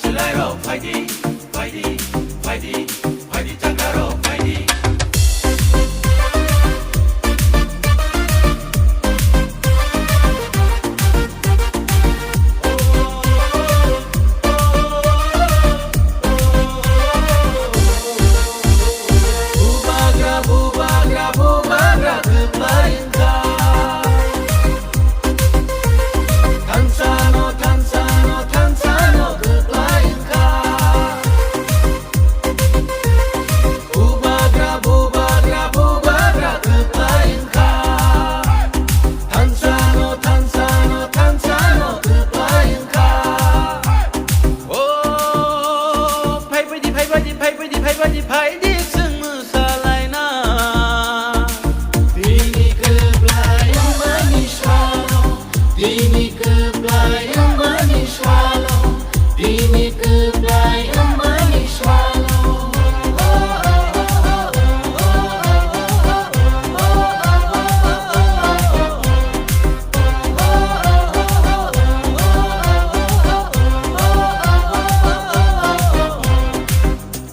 Chularo, Fighty, Fighty, Fighty, Fighty, Changaro, Fighty.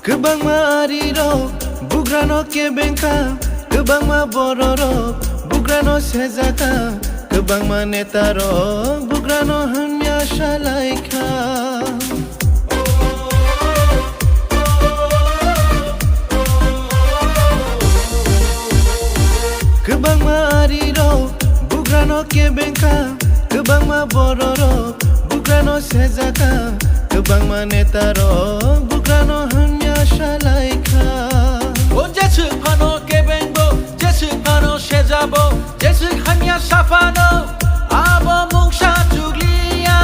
Kebang mariro, bugrano ke bengka, kebang ma bororo, bugrano sezata, kebang ma netaro, bugrano hanya shalaika. Kebang mariro, bugrano ke bengka, kebang ma bororo, bugrano sezata, kebang ma netaro, bugrano hanya shalaika. O jesu pano kebengo, jesu pano shezabo, jesu hanya safano, abo mungsha juglia.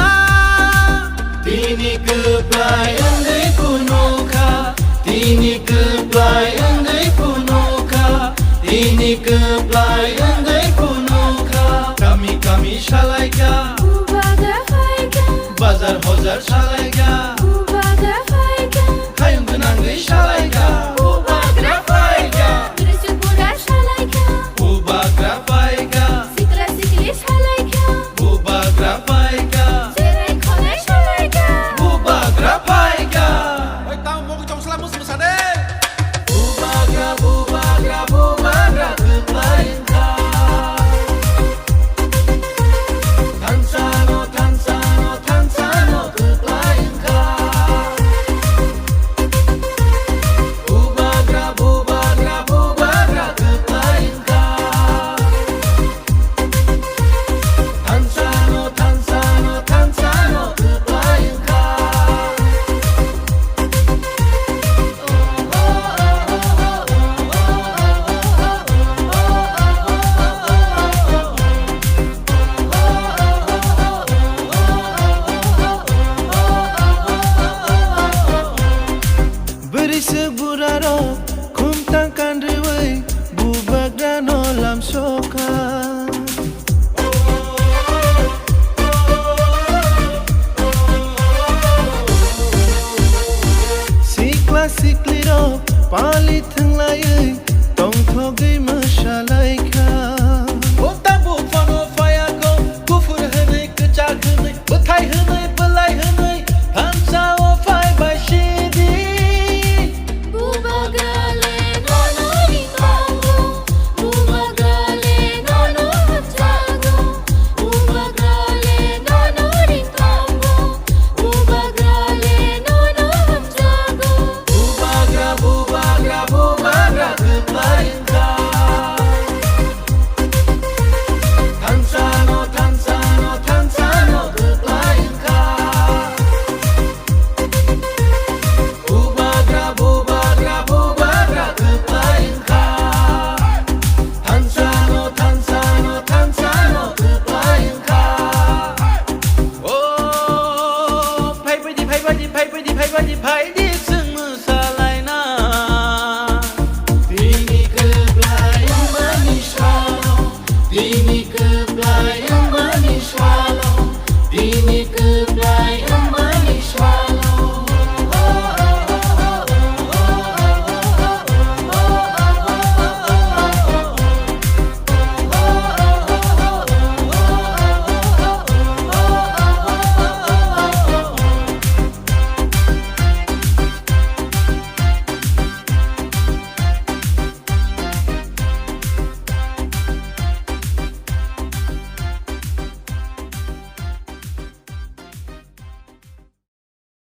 Tini keplai andai punuka, tini keplai andai punuka, tini keplai andai punuka. Kami shalaika, bazar hozar shalaika, kayung benangai shalaika. Seburaro, kumtang kandreway, bubag dano lam soka. Sikla sikliro, palit thang layay, tong thogay masyalaika. Utang bu fano fayako, kufur hanay, kechak hanay, betay hanay, belay hanay, hamsa o fay by shidi. Bubagra, keplai engkau.